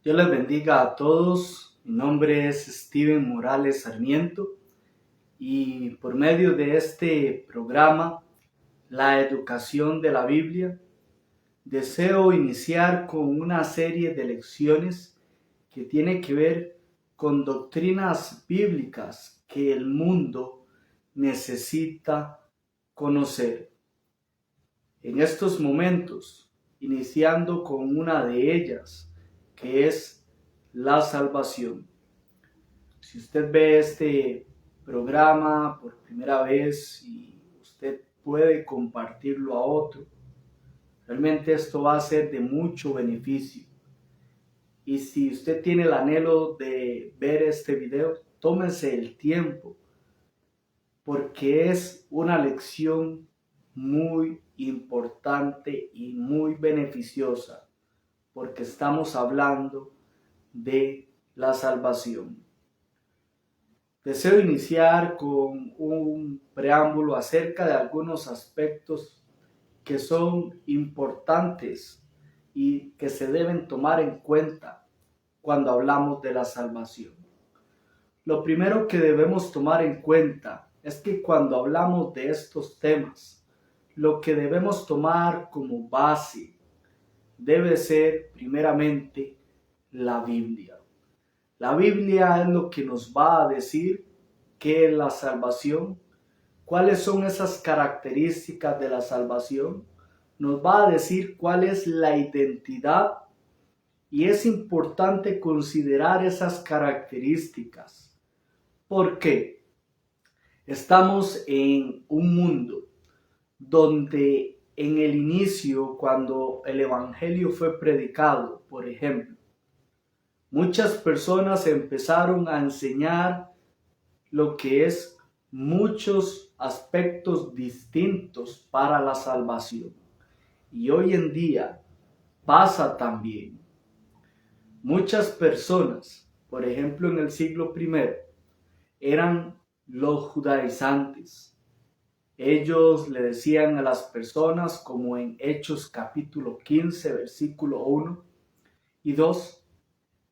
Dios les bendiga a todos. Mi nombre es Steven Morales Sarmiento y por medio de este programa, La Educación de la Biblia, deseo iniciar con una serie de lecciones que tiene que ver con doctrinas bíblicas que el mundo necesita conocer. En estos momentos, iniciando con una de ellas, que es la salvación. Si usted ve este programa por primera vez y usted puede compartirlo a otro, realmente esto va a ser de mucho beneficio. Y si usted tiene el anhelo de ver este video, tómese el tiempo, porque es una lección muy importante y muy beneficiosa, porque estamos hablando de la salvación. Deseo iniciar con un preámbulo acerca de algunos aspectos que son importantes y que se deben tomar en cuenta cuando hablamos de la salvación. Lo primero que debemos tomar en cuenta es que cuando hablamos de estos temas, lo que debemos tomar como base debe ser primeramente la Biblia. La Biblia es lo que nos va a decir qué es la salvación, cuáles son esas características de la salvación, nos va a decir cuál es la identidad y es importante considerar esas características. ¿Por qué? Estamos en un mundo donde en el inicio, cuando el Evangelio fue predicado, por ejemplo, muchas personas empezaron a enseñar lo que es muchos aspectos distintos para la salvación. Y hoy en día pasa también. Muchas personas, por ejemplo en el siglo I, eran los judaizantes. Ellos le decían a las personas, como en Hechos capítulo 15, versículo 1 y 2,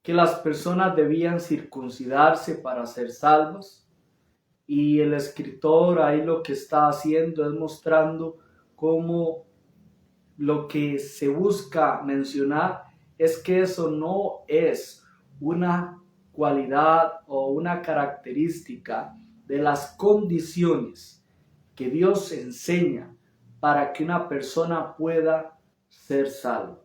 que las personas debían circuncidarse para ser salvos. Y el escritor ahí lo que está haciendo es mostrando cómo lo que se busca mencionar es que eso no es una cualidad o una característica de las condiciones que Dios enseña para que una persona pueda ser salva.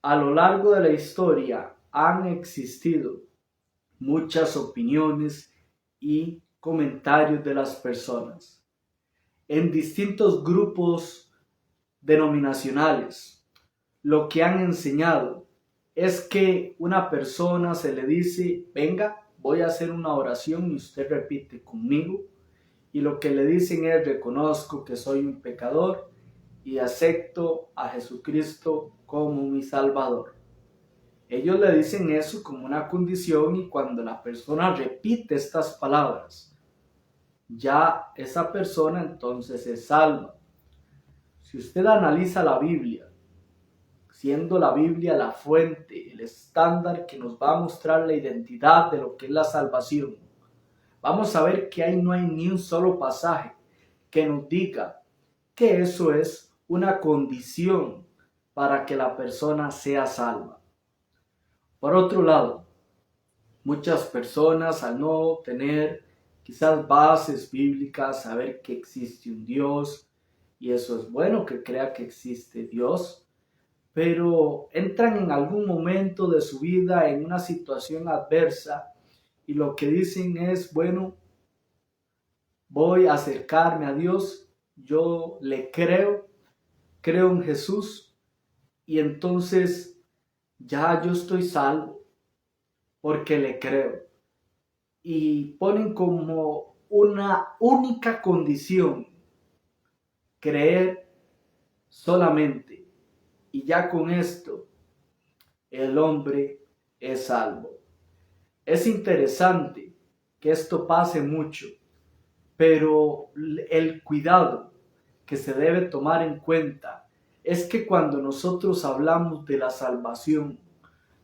A lo largo de la historia han existido muchas opiniones y comentarios de las personas en distintos grupos denominacionales. Lo que han enseñado es que una persona se le dice: venga, voy a hacer una oración y usted repite conmigo, y lo que le dicen es: reconozco que soy un pecador y acepto a Jesucristo como mi Salvador. Ellos le dicen eso como una condición, y cuando la persona repite estas palabras, ya esa persona entonces es salva. Si usted analiza la Biblia, siendo la Biblia la fuente, el estándar que nos va a mostrar la identidad de lo que es la salvación, vamos a ver que ahí no hay ni un solo pasaje que nos diga que eso es una condición para que la persona sea salva. Por otro lado, muchas personas, al no tener quizás bases bíblicas, saber que existe un Dios, y eso es bueno que crea que existe Dios, pero entran en algún momento de su vida en una situación adversa y lo que dicen es: bueno, voy a acercarme a Dios, yo le creo en Jesús, y entonces ya yo estoy salvo porque le creo. Y ponen como una única condición creer solamente, y ya con esto el hombre es salvo. Es interesante que esto pase mucho, pero el cuidado que se debe tomar en cuenta es que cuando nosotros hablamos de la salvación,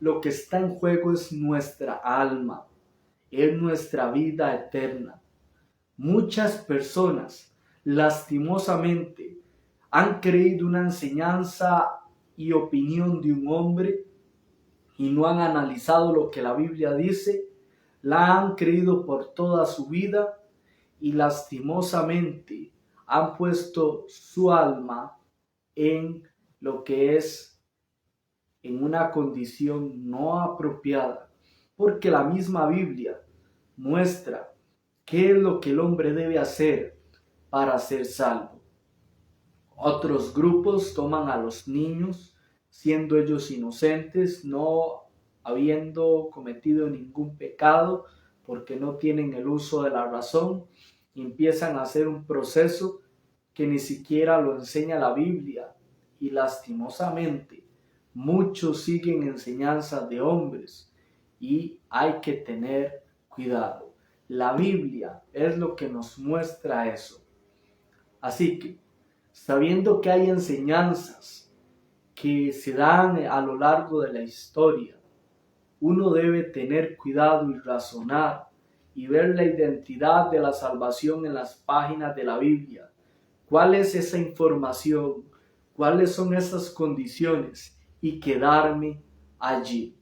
lo que está en juego es nuestra alma, es nuestra vida eterna. Muchas personas, lastimosamente, han creído una enseñanza y opinión de un hombre y no han analizado lo que la Biblia dice, la han creído por toda su vida y lastimosamente han puesto su alma en lo que es en una condición no apropiada, porque la misma Biblia muestra qué es lo que el hombre debe hacer para ser salvo. Otros grupos toman a los niños, siendo ellos inocentes, no habiendo cometido ningún pecado, porque no tienen el uso de la razón, y empiezan a hacer un proceso que ni siquiera lo enseña la Biblia, y lastimosamente muchos siguen enseñanzas de hombres y hay que tener cuidado. La Biblia es lo que nos muestra eso. Así que, sabiendo que hay enseñanzas que se dan a lo largo de la historia, uno debe tener cuidado y razonar y ver la identidad de la salvación en las páginas de la Biblia. ¿Cuál es esa información? ¿Cuáles son esas condiciones? Y quedarme allí.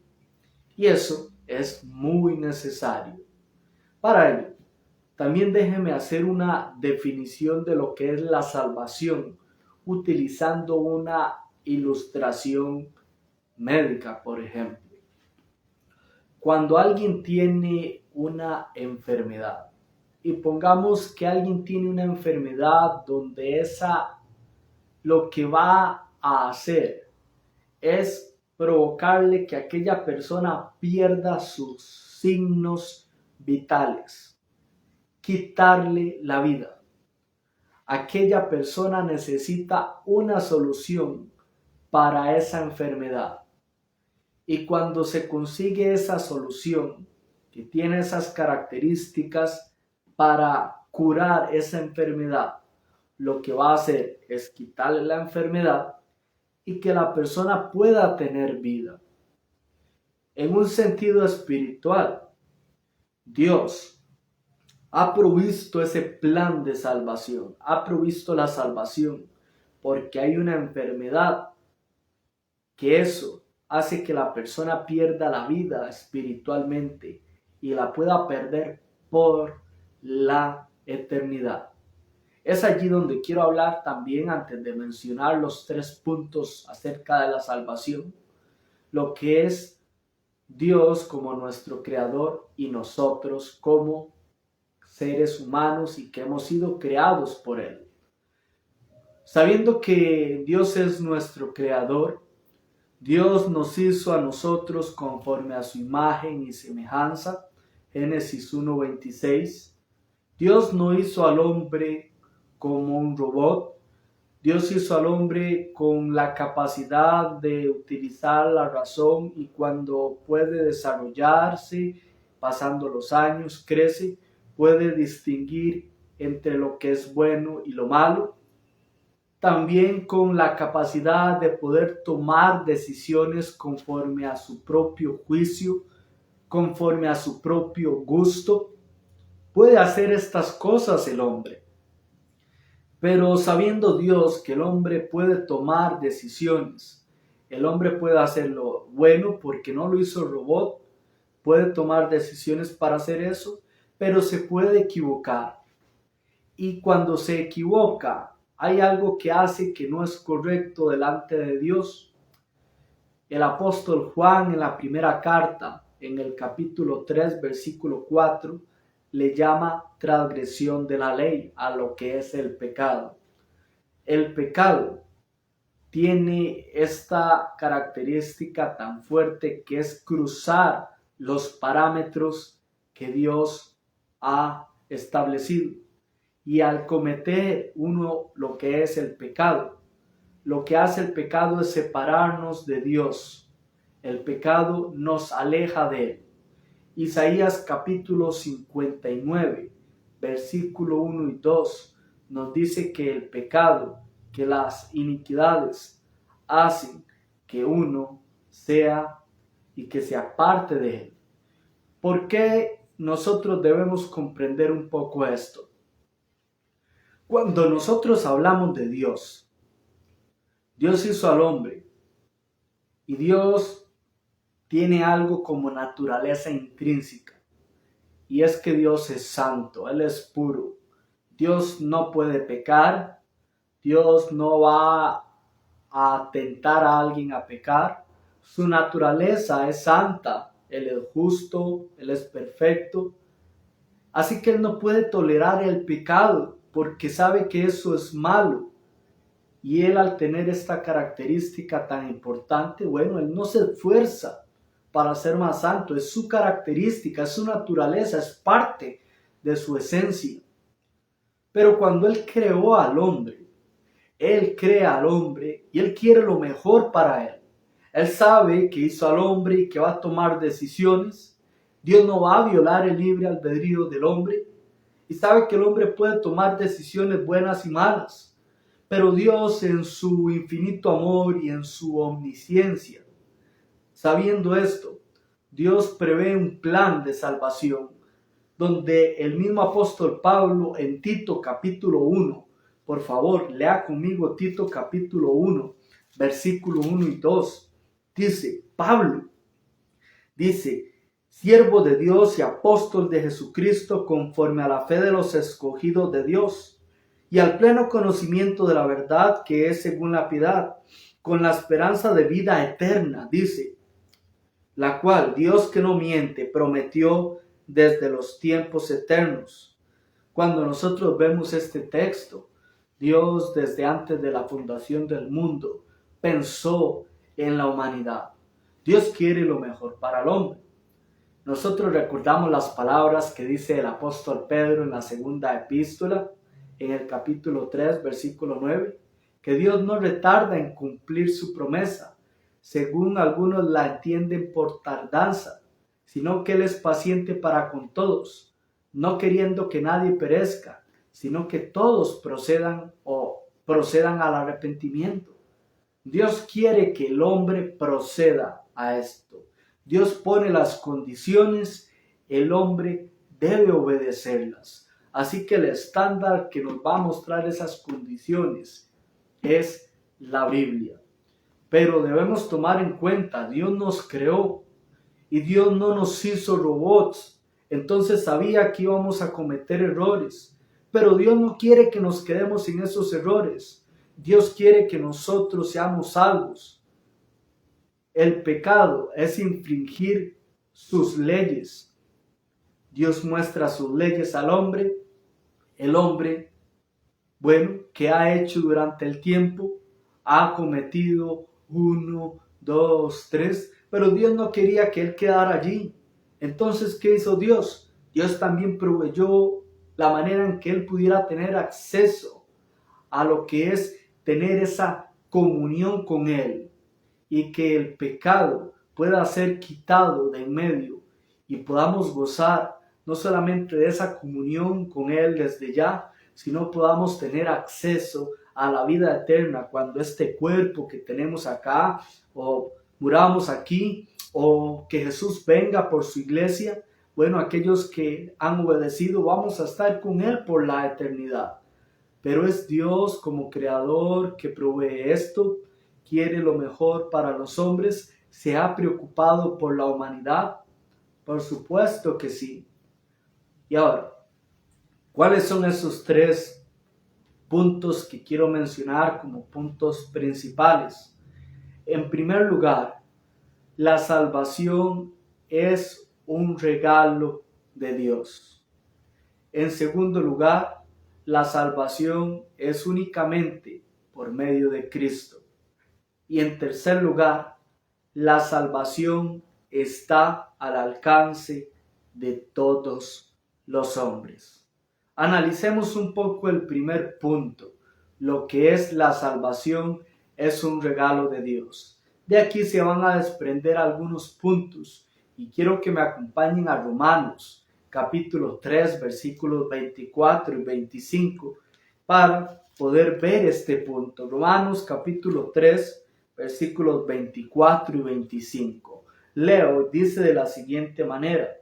Y eso es muy necesario. Para ello, también déjeme hacer una definición de lo que es la salvación, utilizando una ilustración médica, por ejemplo. Cuando alguien tiene una enfermedad, y pongamos que alguien tiene una enfermedad donde lo que va a hacer es provocarle que aquella persona pierda sus signos vitales, quitarle la vida. Aquella persona necesita una solución para esa enfermedad. Y cuando se consigue esa solución, que tiene esas características para curar esa enfermedad, lo que va a hacer es quitarle la enfermedad y que la persona pueda tener vida. En un sentido espiritual, Dios ha provisto ese plan de salvación, ha provisto la salvación, porque hay una enfermedad que eso hace que la persona pierda la vida espiritualmente y la pueda perder por la eternidad. Es allí donde quiero hablar también, antes de mencionar los 3 puntos acerca de la salvación, lo que es Dios como nuestro creador y nosotros como seres humanos y que hemos sido creados por Él. Sabiendo que Dios es nuestro creador, Dios nos hizo a nosotros conforme a su imagen y semejanza, Génesis 1:26. Dios no hizo al hombre como un robot. Dios hizo al hombre con la capacidad de utilizar la razón y cuando puede desarrollarse, pasando los años, crece, puede distinguir entre lo que es bueno y lo malo. También con la capacidad de poder tomar decisiones conforme a su propio juicio, conforme a su propio gusto. Puede hacer estas cosas el hombre. Pero sabiendo Dios que el hombre puede tomar decisiones, el hombre puede hacer lo bueno porque no lo hizo el robot, puede tomar decisiones para hacer eso, pero se puede equivocar. Y cuando se equivoca, hay algo que hace que no es correcto delante de Dios. El apóstol Juan en la primera carta, en el capítulo 3, versículo 4, le llama transgresión de la ley a lo que es el pecado. El pecado tiene esta característica tan fuerte que es cruzar los parámetros que Dios ha establecido. Y al cometer uno lo que es el pecado, lo que hace el pecado es separarnos de Dios. El pecado nos aleja de Él. Isaías capítulo 59, versículo 1 y 2 nos dice que el pecado, que las iniquidades hacen que uno sea y que se aparte de Él. ¿Por qué nosotros debemos comprender un poco esto? Cuando nosotros hablamos de Dios, Dios hizo al hombre y Dios tiene algo como naturaleza intrínseca, y es que Dios es santo, Él es puro. Dios no puede pecar, Dios no va a tentar a alguien a pecar. Su naturaleza es santa, Él es justo, Él es perfecto. Así que Él no puede tolerar el pecado porque sabe que eso es malo. Y Él, al tener esta característica tan importante, bueno, Él no se esfuerza para ser más santo. Es su característica, es su naturaleza, es parte de su esencia. Pero cuando Él creó al hombre, Él crea al hombre y Él quiere lo mejor para él. Él sabe que hizo al hombre y que va a tomar decisiones. Dios no va a violar el libre albedrío del hombre. Y sabe que el hombre puede tomar decisiones buenas y malas. Pero Dios, en su infinito amor y en su omnisciencia, sabiendo esto, Dios prevé un plan de salvación, donde el mismo apóstol Pablo en Tito capítulo 1, por favor, lea conmigo Tito capítulo 1, versículo 1 y 2. Dice, Pablo, dice, siervo de Dios y apóstol de Jesucristo conforme a la fe de los escogidos de Dios y al pleno conocimiento de la verdad que es según la piedad, con la esperanza de vida eterna, dice, la cual Dios que no miente prometió desde los tiempos eternos. Cuando nosotros vemos este texto, Dios desde antes de la fundación del mundo pensó en la humanidad. Dios quiere lo mejor para el hombre. Nosotros recordamos las palabras que dice el apóstol Pedro en la segunda epístola, en el capítulo 3, versículo 9, que Dios no retarda en cumplir su promesa, según algunos la entienden por tardanza, sino que Él es paciente para con todos, no queriendo que nadie perezca, sino que todos procedan al arrepentimiento. Dios quiere que el hombre proceda a esto. Dios pone las condiciones, el hombre debe obedecerlas. Así que el estándar que nos va a mostrar esas condiciones es la Biblia. Pero debemos tomar en cuenta, Dios nos creó y Dios no nos hizo robots. Entonces sabía que íbamos a cometer errores. Pero Dios no quiere que nos quedemos en esos errores. Dios quiere que nosotros seamos salvos. El pecado es infringir sus leyes. Dios muestra sus leyes al hombre. El hombre, bueno, ¿qué ha hecho durante el tiempo? Ha cometido 1, 2, 3, pero Dios no quería que él quedara allí. Entonces, ¿qué hizo Dios? Dios también proveyó la manera en que él pudiera tener acceso a lo que es tener esa comunión con él y que el pecado pueda ser quitado de en medio y podamos gozar no solamente de esa comunión con él desde ya, sino podamos tener acceso a la vida eterna cuando este cuerpo que tenemos acá o muramos aquí o que Jesús venga por su iglesia. Bueno, aquellos que han obedecido vamos a estar con Él por la eternidad. Pero es Dios como creador que provee esto, quiere lo mejor para los hombres, se ha preocupado por la humanidad. Por supuesto que sí. Y ahora, ¿cuáles son esos 3 puntos que quiero mencionar como puntos principales? En primer lugar, la salvación es un regalo de Dios. En segundo lugar, la salvación es únicamente por medio de Cristo. Y en tercer lugar, la salvación está al alcance de todos los hombres. Analicemos un poco el primer punto. Lo que es la salvación es un regalo de Dios. De aquí se van a desprender algunos puntos y quiero que me acompañen a Romanos capítulo 3 versículos 24 y 25 para poder ver este punto. Romanos capítulo 3 versículos 24 y 25. leo, dice de la siguiente manera.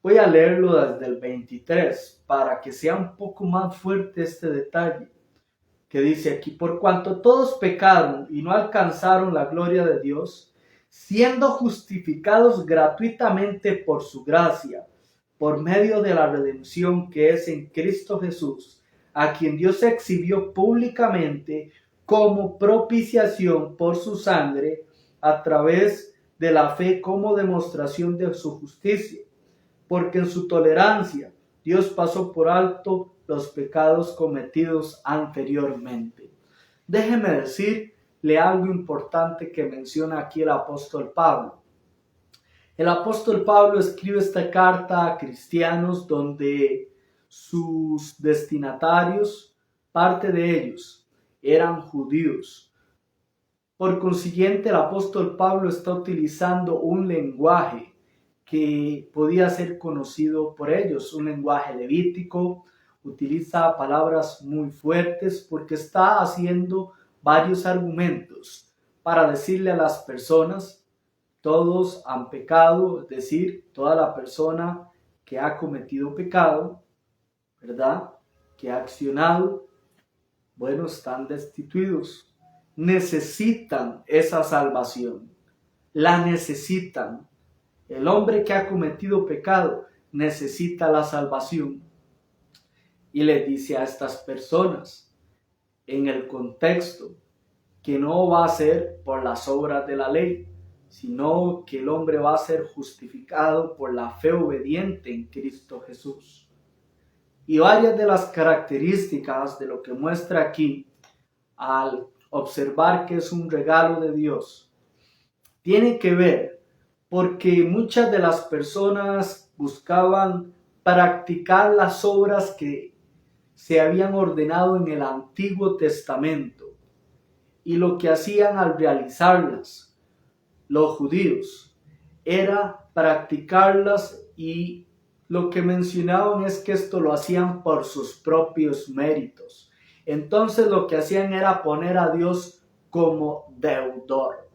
Voy a leerlo desde el 23 para que sea un poco más fuerte este detalle que dice aquí: por cuanto todos pecaron y no alcanzaron la gloria de Dios, siendo justificados gratuitamente por su gracia, por medio de la redención que es en Cristo Jesús, a quien Dios exhibió públicamente como propiciación por su sangre, a través de la fe como demostración de su justicia, porque en su tolerancia Dios pasó por alto los pecados cometidos anteriormente. Déjeme decirle algo importante que menciona aquí el apóstol Pablo. El apóstol Pablo escribe esta carta a cristianos donde sus destinatarios, parte de ellos, eran judíos. Por consiguiente, el apóstol Pablo está utilizando un lenguaje que podía ser conocido por ellos, un lenguaje levítico. Utiliza palabras muy fuertes porque está haciendo varios argumentos para decirle a las personas: todos han pecado, es decir, toda la persona que ha cometido pecado, ¿verdad?, que ha accionado, bueno, están destituidos, necesitan esa salvación, la necesitan. El hombre que ha cometido pecado necesita la salvación. Y le dice a estas personas, en el contexto, que no va a ser por las obras de la ley, sino que el hombre va a ser justificado por la fe obediente en Cristo Jesús. Y varias de las características de lo que muestra aquí, al observar que es un regalo de Dios, tiene que ver porque muchas de las personas buscaban practicar las obras que se habían ordenado en el Antiguo Testamento, y lo que hacían al realizarlas los judíos era practicarlas, y lo que mencionaban es que esto lo hacían por sus propios méritos. Entonces lo que hacían era poner a Dios como deudor.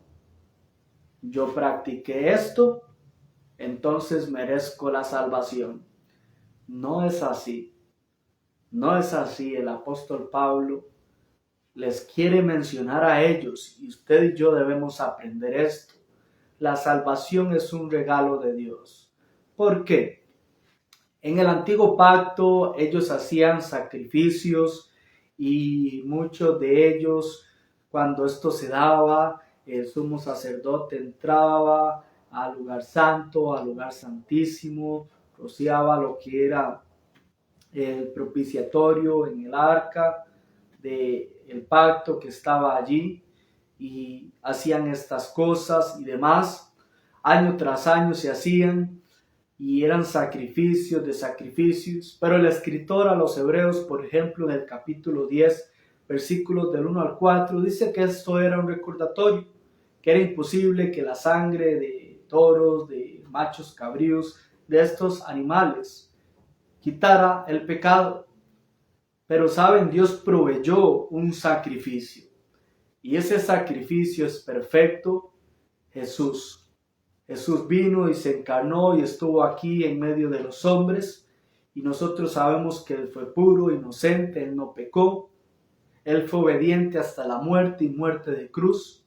Yo practiqué esto, entonces merezco la salvación. No es así. No es así. El apóstol Pablo les quiere mencionar a ellos, y usted y yo debemos aprender esto. La salvación es un regalo de Dios. ¿Por qué? En el antiguo pacto ellos hacían sacrificios, y muchos de ellos, cuando esto se daba, el sumo sacerdote entraba al lugar santo, al lugar santísimo, rociaba lo que era el propiciatorio en el arca del pacto que estaba allí, y hacían estas cosas y demás. Año tras año se hacían, y eran sacrificios de sacrificios. Pero el escritor a los Hebreos, por ejemplo, en el capítulo 10, versículos del 1 al 4, dice que esto era un recordatorio, que era imposible que la sangre de toros, de machos cabríos, de estos animales, quitara el pecado. Pero saben, Dios proveyó un sacrificio, y ese sacrificio es perfecto: Jesús. Jesús vino y se encarnó y estuvo aquí en medio de los hombres, y nosotros sabemos que Él fue puro, inocente, Él no pecó, Él fue obediente hasta la muerte, y muerte de cruz.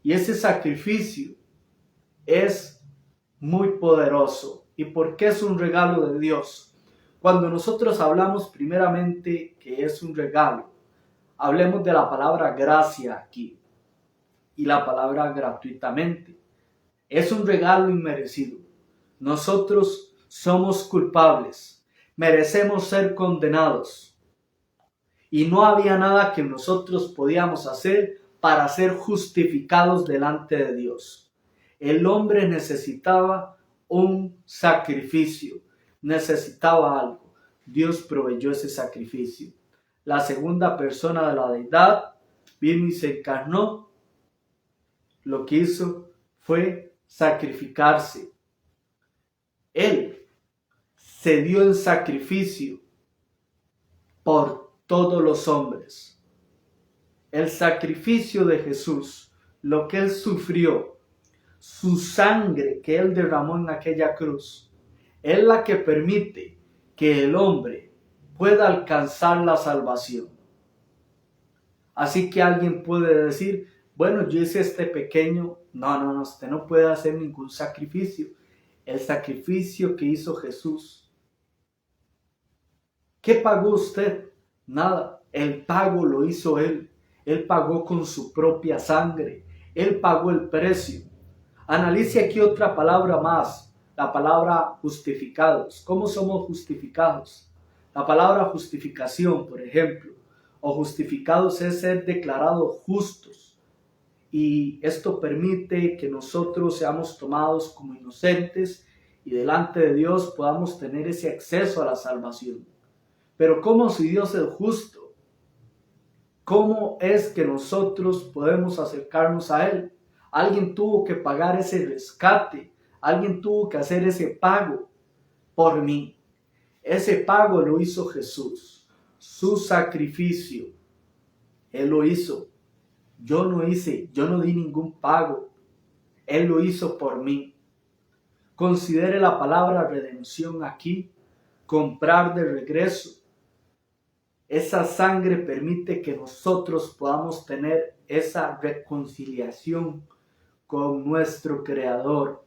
Y ese sacrificio es muy poderoso. ¿Y por qué es un regalo de Dios? Cuando nosotros hablamos primeramente que es un regalo, hablemos de la palabra gracia aquí, y la palabra gratuitamente. Es un regalo inmerecido. Nosotros somos culpables, merecemos ser condenados, y no había nada que nosotros podíamos hacer para ser justificados delante de Dios. El hombre necesitaba un sacrificio, necesitaba algo. Dios proveyó ese sacrificio. La segunda persona de la deidad vino y se encarnó. Lo que hizo fue sacrificarse. Él se dio en sacrificio por todos los hombres. El sacrificio de Jesús, lo que Él sufrió, su sangre que Él derramó en aquella cruz es la que permite que el hombre pueda alcanzar la salvación. Así que alguien puede decir, bueno, yo hice este pequeño. No, usted no puede hacer ningún sacrificio. El sacrificio que hizo Jesús. ¿Qué pagó usted? Nada. El pago lo hizo Él. Él pagó con su propia sangre. Él pagó el precio. Analice aquí otra palabra más. La palabra justificados. ¿Cómo somos justificados? La palabra justificación, por ejemplo, o justificados es ser declarados justos. Y esto permite que nosotros seamos tomados como inocentes y delante de Dios podamos tener ese acceso a la salvación. Pero ¿cómo si Dios es justo? ¿Cómo es que nosotros podemos acercarnos a Él? Alguien tuvo que pagar ese rescate. Alguien tuvo que hacer ese pago por mí. Ese pago lo hizo Jesús. Su sacrificio. Él lo hizo. Yo no di ningún pago. Él lo hizo por mí. Considere la palabra redención aquí. Comprar de regreso. Esa sangre permite que nosotros podamos tener esa reconciliación con nuestro Creador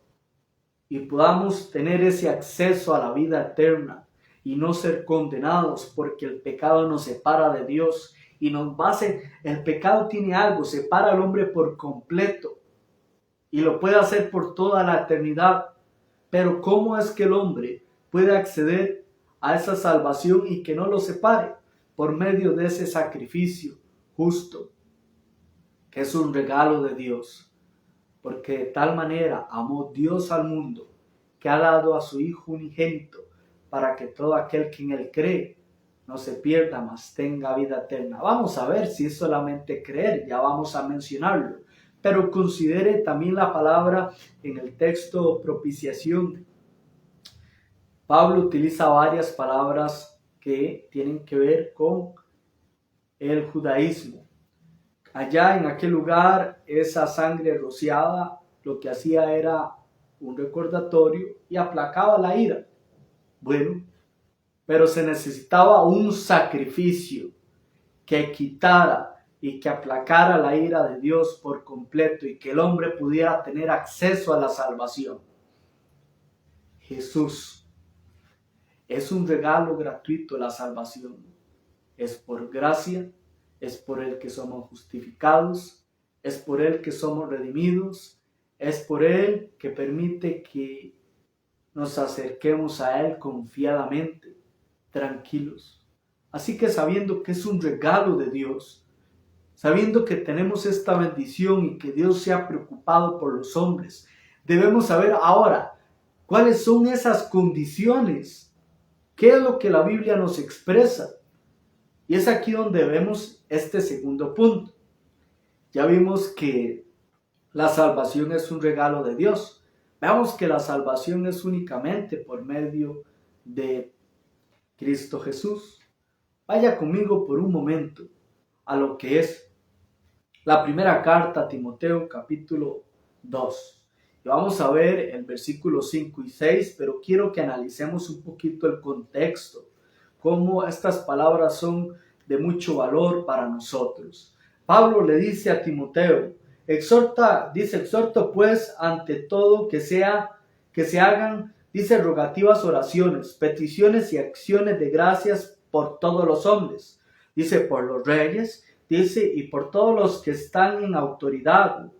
y podamos tener ese acceso a la vida eterna y no ser condenados, porque el pecado nos separa de Dios y el pecado tiene algo, separa al hombre por completo y lo puede hacer por toda la eternidad. Pero ¿cómo es que el hombre puede acceder a esa salvación y que no lo separe? Por medio de ese sacrificio justo, que es un regalo de Dios. Porque de tal manera amó Dios al mundo, que ha dado a su Hijo unigénito, para que todo aquel que en Él cree no se pierda, mas tenga vida eterna. Vamos a ver si es solamente creer, ya vamos a mencionarlo. Pero considere también la palabra en el texto propiciación. Pablo utiliza varias palabras que tienen que ver con el judaísmo. Allá en aquel lugar, esa sangre rociada lo que hacía era un recordatorio y aplacaba la ira. Bueno, pero se necesitaba un sacrificio que quitara y que aplacara la ira de Dios por completo y que el hombre pudiera tener acceso a la salvación. Jesús. Es un regalo gratuito la salvación. Es por gracia, es por Él que somos justificados, es por Él que somos redimidos, es por Él que permite que nos acerquemos a Él confiadamente, tranquilos. Así que sabiendo que es un regalo de Dios, sabiendo que tenemos esta bendición y que Dios se ha preocupado por los hombres, debemos saber ahora cuáles son esas condiciones. ¿Qué es lo que la Biblia nos expresa? Y es aquí donde vemos este segundo punto. Ya vimos que la salvación es un regalo de Dios. Veamos que la salvación es únicamente por medio de Cristo Jesús. Vaya conmigo por un momento a lo que es la primera carta a Timoteo capítulo 2. Y vamos a ver el versículo 5 y 6, pero quiero que analicemos un poquito el contexto, cómo estas palabras son de mucho valor para nosotros. Pablo le dice a Timoteo, exhorto pues ante todo que se hagan, dice, rogativas oraciones, peticiones y acciones de gracias por todos los hombres, dice, por los reyes, dice, y por todos los que están en autoridad,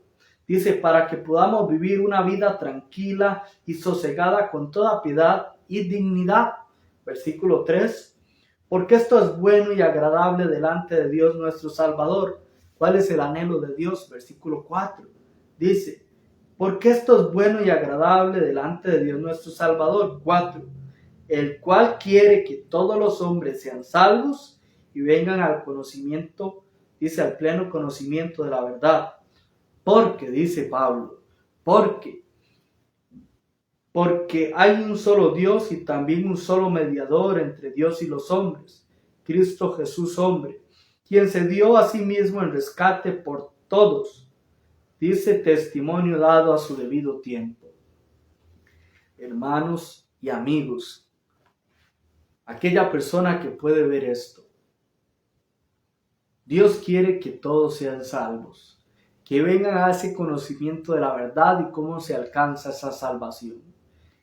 dice, para que podamos vivir una vida tranquila y sosegada con toda piedad y dignidad. Versículo 3, porque esto es bueno y agradable delante de Dios nuestro Salvador. ¿Cuál es el anhelo de Dios? Versículo 4, dice, porque esto es bueno y agradable delante de Dios nuestro Salvador. 4, el cual quiere que todos los hombres sean salvos y vengan al conocimiento, dice, al pleno conocimiento de la verdad. Porque, dice Pablo, porque hay un solo Dios y también un solo mediador entre Dios y los hombres, Cristo Jesús hombre, quien se dio a sí mismo en rescate por todos, Dice testimonio dado a su debido tiempo. Hermanos y amigos, aquella persona que puede ver esto, Dios quiere que todos sean salvos, que vengan a ese conocimiento de la verdad y cómo se alcanza esa salvación,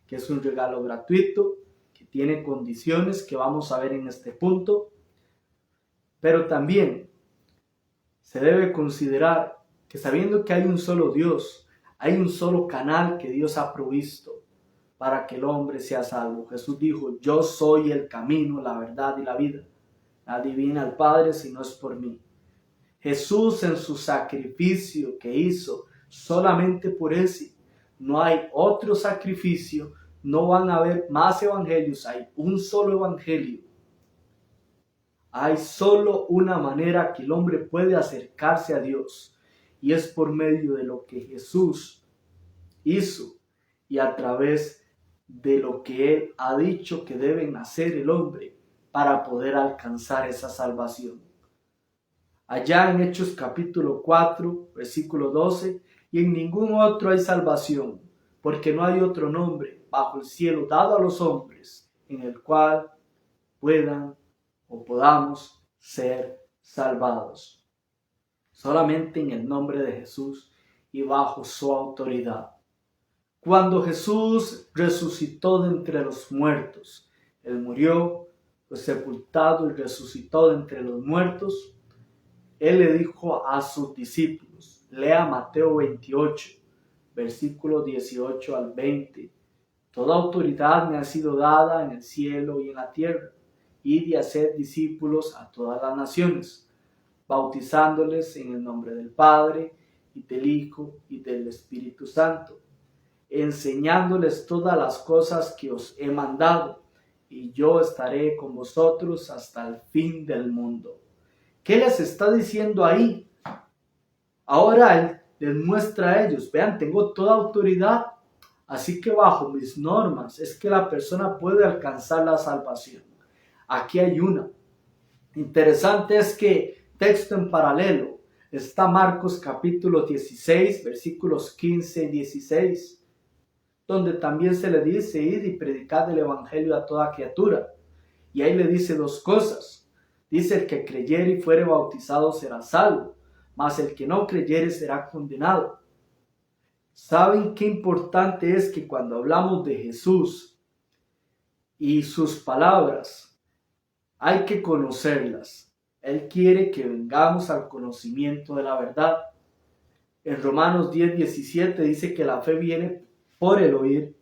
que es un regalo gratuito, que tiene condiciones que vamos a ver en este punto, pero también se debe considerar que sabiendo que hay un solo Dios, hay un solo canal que Dios ha provisto para que el hombre sea salvo. Jesús dijo, yo soy el camino, la verdad y la vida. Nadie viene al Padre si no es por mí. Jesús en su sacrificio que hizo solamente por ese, no hay otro sacrificio, no van a haber más evangelios, hay un solo evangelio. Hay solo una manera que el hombre puede acercarse a Dios y es por medio de lo que Jesús hizo y a través de lo que Él ha dicho que deben hacer el hombre para poder alcanzar esa salvación. Allá en Hechos capítulo 4, versículo 12, y en ningún otro hay salvación, porque no hay otro nombre bajo el cielo dado a los hombres en el cual podamos ser salvados. Solamente en el nombre de Jesús y bajo su autoridad. Cuando Jesús resucitó de entre los muertos, Él murió, fue sepultado y resucitó de entre los muertos. Él le dijo a sus discípulos, lea Mateo 28, versículos 18 al 20. Toda autoridad me ha sido dada en el cielo y en la tierra. Id y haced discípulos a todas las naciones, bautizándoles en el nombre del Padre, y del Hijo, y del Espíritu Santo, enseñándoles todas las cosas que os he mandado, y yo estaré con vosotros hasta el fin del mundo. ¿Qué les está diciendo ahí? Ahora Él les muestra a ellos, vean, tengo toda autoridad, así que bajo mis normas es que la persona puede alcanzar la salvación. Aquí hay una. Interesante es que texto en paralelo está Marcos capítulo 16, versículos 15 y 16, donde también se le dice, id y predicad el evangelio a toda criatura. Y ahí le dice dos cosas. Dice, el que creyere y fuere bautizado será salvo, mas el que no creyere será condenado. ¿Saben qué importante es que cuando hablamos de Jesús y sus palabras, hay que conocerlas? Él quiere que vengamos al conocimiento de la verdad. En Romanos 10:17 dice que la fe viene por el oír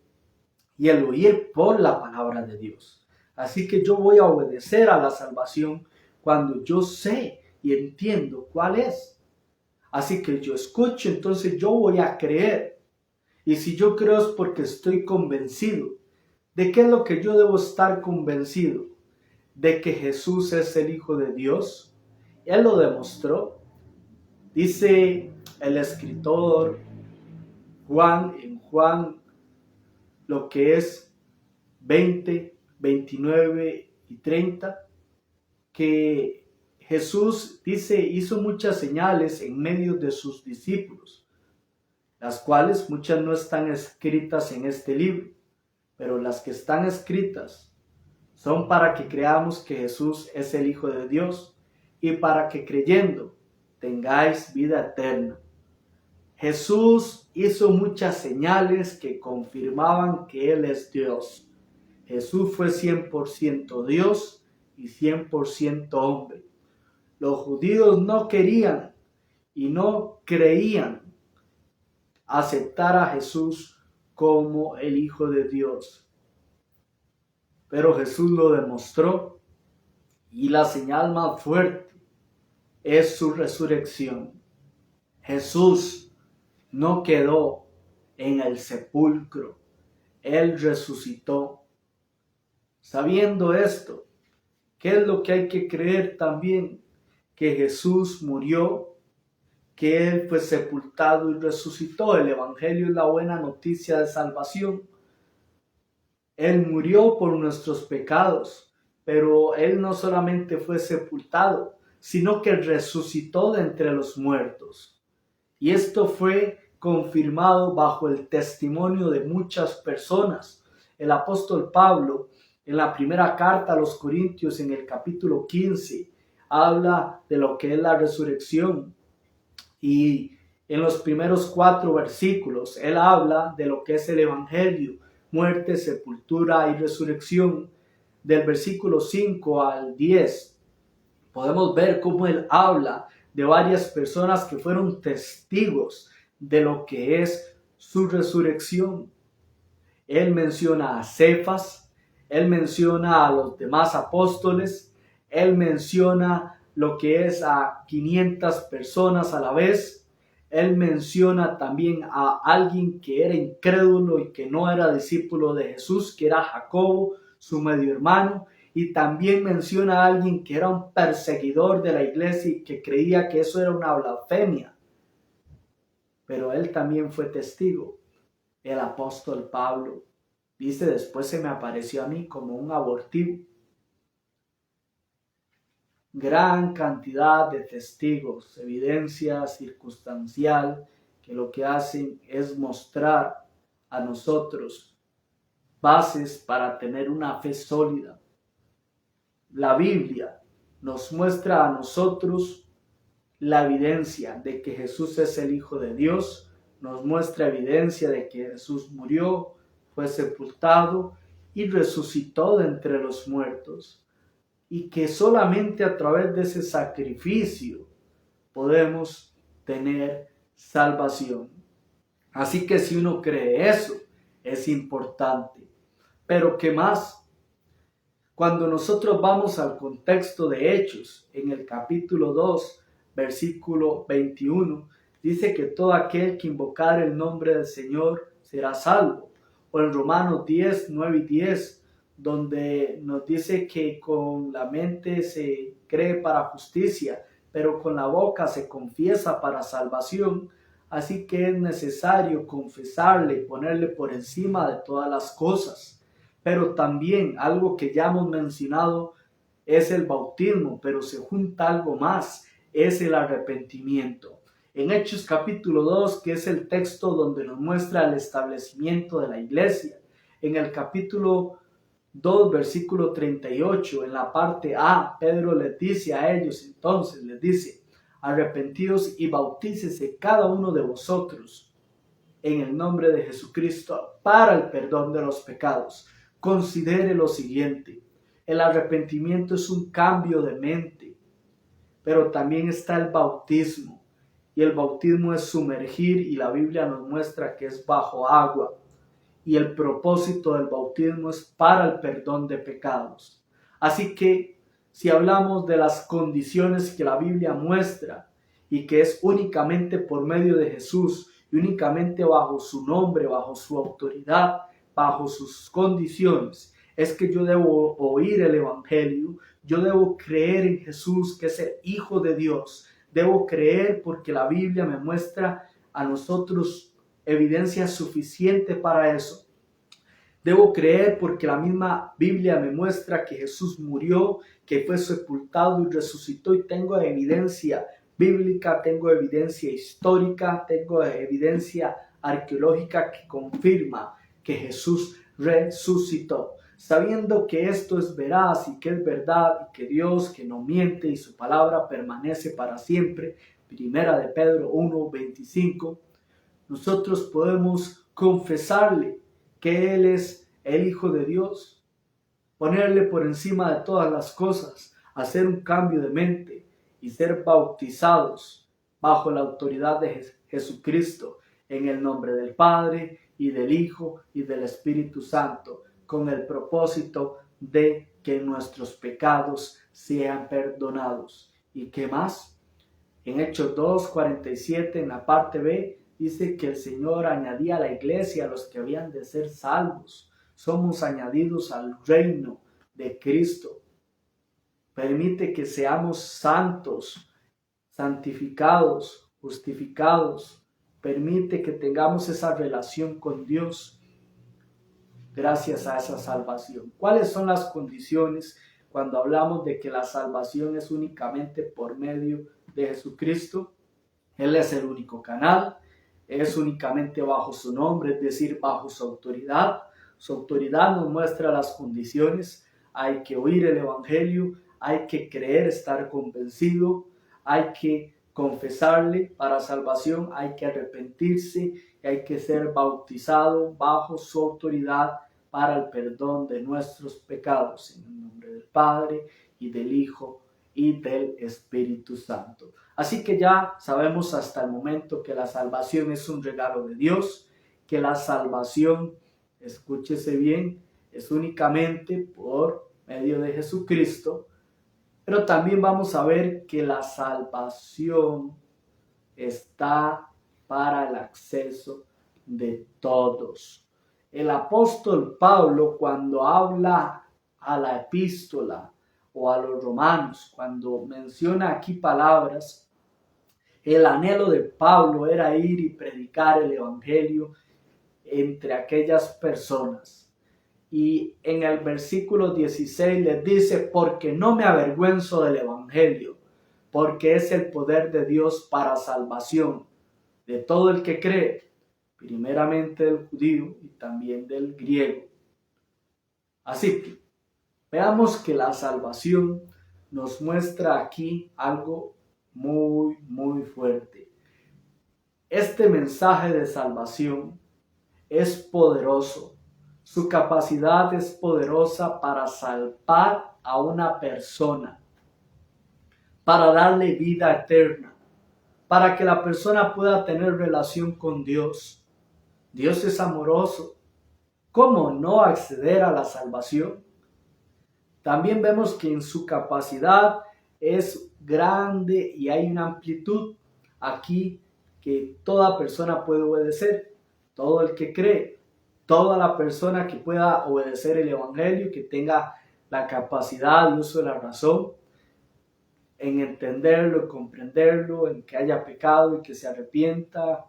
y el oír por la palabra de Dios. Así que yo voy a obedecer a la salvación cuando yo sé y entiendo cuál es. Así que yo escucho, entonces yo voy a creer. Y si yo creo es porque estoy convencido. ¿De qué es lo que yo debo estar convencido? De que Jesús es el Hijo de Dios. Él lo demostró. Dice el escritor Juan, en Juan lo que es 20, 29 y 30, que Jesús dice hizo muchas señales en medio de sus discípulos, las cuales muchas no están escritas en este libro, pero las que están escritas son para que creamos que Jesús es el Hijo de Dios y para que creyendo tengáis vida eterna. Jesús hizo muchas señales que confirmaban que Él es Dios. Jesús fue 100% Dios y 100% hombre. Los judíos no querían y no creían aceptar a Jesús como el Hijo de Dios. Pero Jesús lo demostró y la señal más fuerte es su resurrección. Jesús no quedó en el sepulcro, Él resucitó. Sabiendo esto, ¿qué es lo que hay que creer también? Que Jesús murió, que Él fue sepultado y resucitó. El Evangelio es la buena noticia de salvación. Él murió por nuestros pecados, pero Él no solamente fue sepultado, sino que resucitó de entre los muertos. Y esto fue confirmado bajo el testimonio de muchas personas. El apóstol Pablo, en la primera carta a los Corintios, en el capítulo 15, habla de lo que es la resurrección. Y en los primeros 4 versículos, él habla de lo que es el evangelio, muerte, sepultura y resurrección. Del versículo 5 al 10, podemos ver cómo él habla de varias personas que fueron testigos de lo que es su resurrección. Él menciona a Cefas, él menciona a los demás apóstoles, él menciona lo que es a 500 personas a la vez. Él menciona también a alguien que era incrédulo y que no era discípulo de Jesús, que era Jacobo, su medio hermano. Y también menciona a alguien que era un perseguidor de la iglesia y que creía que eso era una blasfemia. Pero él también fue testigo. El apóstol Pablo dice: después se me apareció a mí como un abortivo. Gran cantidad de testigos, evidencia circunstancial, que lo que hacen es mostrar a nosotros bases para tener una fe sólida. La Biblia nos muestra a nosotros la evidencia de que Jesús es el Hijo de Dios, nos muestra evidencia de que Jesús murió, fue sepultado y resucitó de entre los muertos, y que solamente a través de ese sacrificio podemos tener salvación. Así que si uno cree eso, es importante. Pero ¿qué más? Cuando nosotros vamos al contexto de Hechos, en el capítulo 2, versículo 21, dice que todo aquel que invocare el nombre del Señor será salvo. O en Romanos 10, 9 y 10, donde nos dice que con la mente se cree para justicia, pero con la boca se confiesa para salvación. Así que es necesario confesarle y ponerle por encima de todas las cosas. Pero también algo que ya hemos mencionado es el bautismo, pero se junta algo más, es el arrepentimiento. En Hechos capítulo 2, que es el texto donde nos muestra el establecimiento de la iglesia, en el capítulo 2, versículo 38, en la parte A, Pedro les dice a ellos, entonces les dice: arrepentidos y bautícese cada uno de vosotros en el nombre de Jesucristo para el perdón de los pecados. Considere lo siguiente: el arrepentimiento es un cambio de mente, pero también está el bautismo, y el bautismo es sumergir, y la Biblia nos muestra que es bajo agua, y el propósito del bautismo es para el perdón de pecados. Así que si hablamos de las condiciones que la Biblia muestra, y que es únicamente por medio de Jesús, y únicamente bajo su nombre, bajo su autoridad, bajo sus condiciones, es que yo debo oír el evangelio, yo debo creer en Jesús, que es el Hijo de Dios. Debo creer porque la Biblia me muestra a nosotros evidencia suficiente para eso. Debo creer porque la misma Biblia me muestra que Jesús murió, que fue sepultado y resucitó, y tengo evidencia bíblica, tengo evidencia histórica, tengo evidencia arqueológica que confirma que Jesús resucitó. Sabiendo que esto es veraz y que es verdad, y que Dios, que no miente y su palabra permanece para siempre, primera de Pedro 1:25, nosotros podemos confesarle que Él es el Hijo de Dios, ponerle por encima de todas las cosas, hacer un cambio de mente y ser bautizados bajo la autoridad de Jesucristo, en el nombre del Padre y del Hijo y del Espíritu Santo, con el propósito de que nuestros pecados sean perdonados. ¿Y qué más? En Hechos 2:47, en la parte B, dice que el Señor añadía a la iglesia a los que habían de ser salvos. Somos añadidos al reino de Cristo. Permite que seamos santos, santificados, justificados. Permite que tengamos esa relación con Dios gracias a esa salvación. ¿Cuáles son las condiciones cuando hablamos de que la salvación es únicamente por medio de Jesucristo? Él es el único canal, es únicamente bajo su nombre, es decir, bajo su autoridad. Su autoridad nos muestra las condiciones. Hay que oír el Evangelio, hay que creer, estar convencido, hay que confesarle para salvación, hay que arrepentirse y hay que ser bautizado bajo su autoridad para el perdón de nuestros pecados. En el nombre del Padre y del Hijo y del Espíritu Santo. Así que ya sabemos hasta el momento que la salvación es un regalo de Dios, que la salvación, escúchese bien, es únicamente por medio de Jesucristo, pero también vamos a ver que la salvación está para el acceso de todos. El apóstol Pablo, cuando habla a la epístola o a los romanos, cuando menciona aquí palabras, el anhelo de Pablo era ir y predicar el evangelio entre aquellas personas. Y en el versículo 16 les dice, porque no me avergüenzo del evangelio, porque es el poder de Dios para salvación de todo el que cree, primeramente del judío y también del griego. Así que veamos que la salvación nos muestra aquí algo muy fuerte. Este mensaje de salvación es poderoso. Su capacidad es poderosa para salvar a una persona, para darle vida eterna, para que la persona pueda tener relación con Dios. Dios es amoroso. ¿Cómo no acceder a la salvación? También vemos que en su capacidad es grande y hay una amplitud aquí que toda persona puede obedecer, todo el que cree, toda la persona que pueda obedecer el evangelio, que tenga la capacidad y uso de la razón en entenderlo, comprenderlo, en que haya pecado y que se arrepienta,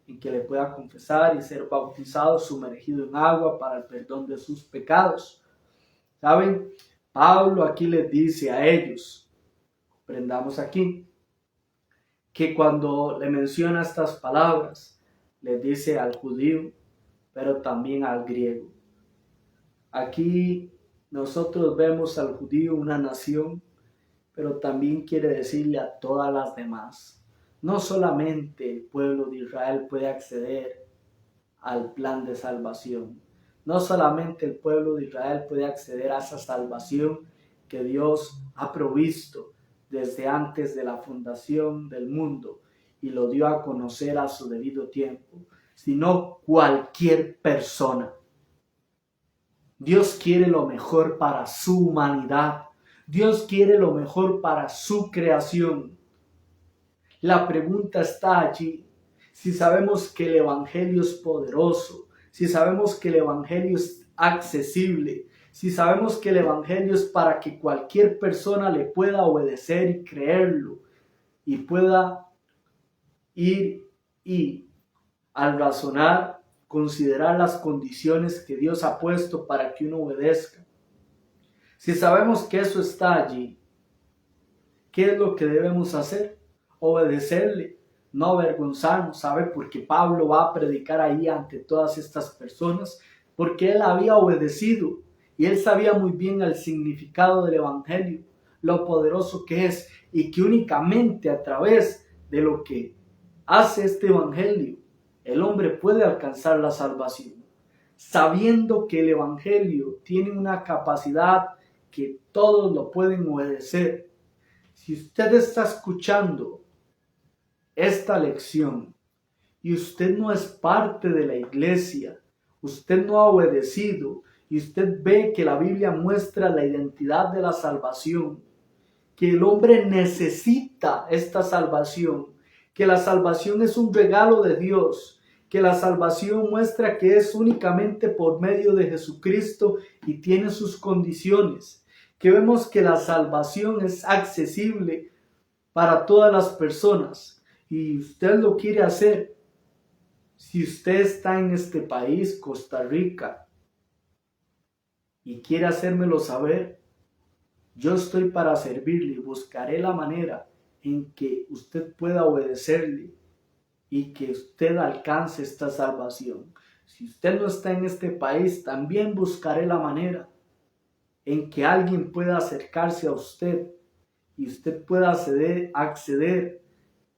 en que le pueda confesar y ser bautizado, sumergido en agua para el perdón de sus pecados. ¿Saben? Pablo aquí les dice a ellos, aprendamos aquí, que cuando le menciona estas palabras, les dice al judío, pero también al griego. Aquí nosotros vemos al judío una nación, pero también quiere decirle a todas las demás. No solamente el pueblo de Israel puede acceder al plan de salvación. No solamente el pueblo de Israel puede acceder a esa salvación que Dios ha provisto desde antes de la fundación del mundo y lo dio a conocer a su debido tiempo, sino cualquier persona. Dios quiere lo mejor para su humanidad. Dios quiere lo mejor para su creación. La pregunta está allí. Si sabemos que el evangelio es poderoso, si sabemos que el evangelio es accesible, si sabemos que el evangelio es para que cualquier persona le pueda obedecer y creerlo y pueda ir y al razonar considerar las condiciones que Dios ha puesto para que uno obedezca. Si sabemos que eso está allí, ¿qué es lo que debemos hacer? Obedecerle, no avergonzarnos, ¿sabe? Porque Pablo va a predicar ahí ante todas estas personas, porque él había obedecido y él sabía muy bien el significado del evangelio, lo poderoso que es y que únicamente a través de lo que hace este evangelio, el hombre puede alcanzar la salvación, sabiendo que el evangelio tiene una capacidad que todos lo pueden obedecer. Si usted está escuchando esta lección y usted no es parte de la iglesia, usted no ha obedecido y usted ve que la Biblia muestra la identidad de la salvación, que el hombre necesita esta salvación, que la salvación es un regalo de Dios, que la salvación muestra que es únicamente por medio de Jesucristo y tiene sus condiciones, que vemos que la salvación es accesible para todas las personas y usted lo quiere hacer. Si usted está en este país, Costa Rica, y quiere hacérmelo saber, yo estoy para servirle y buscaré la manera en que usted pueda obedecerle y que usted alcance esta salvación. Si usted no está en este país, también buscaré la manera en que alguien pueda acercarse a usted y usted pueda acceder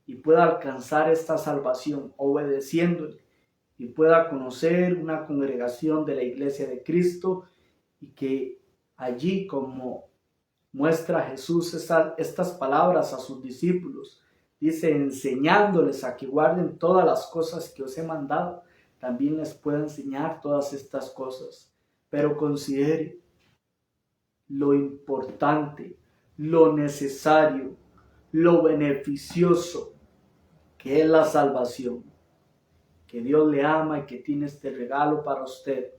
y pueda alcanzar esta salvación obedeciéndole y pueda conocer una congregación de la Iglesia de Cristo y que allí, como muestra Jesús estas palabras a sus discípulos, dice, enseñándoles a que guarden todas las cosas que os he mandado, también les pueda enseñar todas estas cosas. Pero considere lo importante, lo necesario, lo beneficioso que es la salvación, que Dios le ama y que tiene este regalo para usted,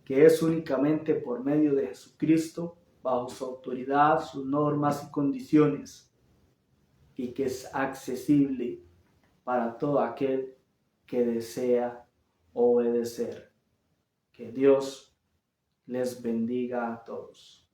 que es únicamente por medio de Jesucristo, bajo su autoridad, sus normas y condiciones, y que es accesible para todo aquel que desea obedecer. Que Dios les bendiga a todos.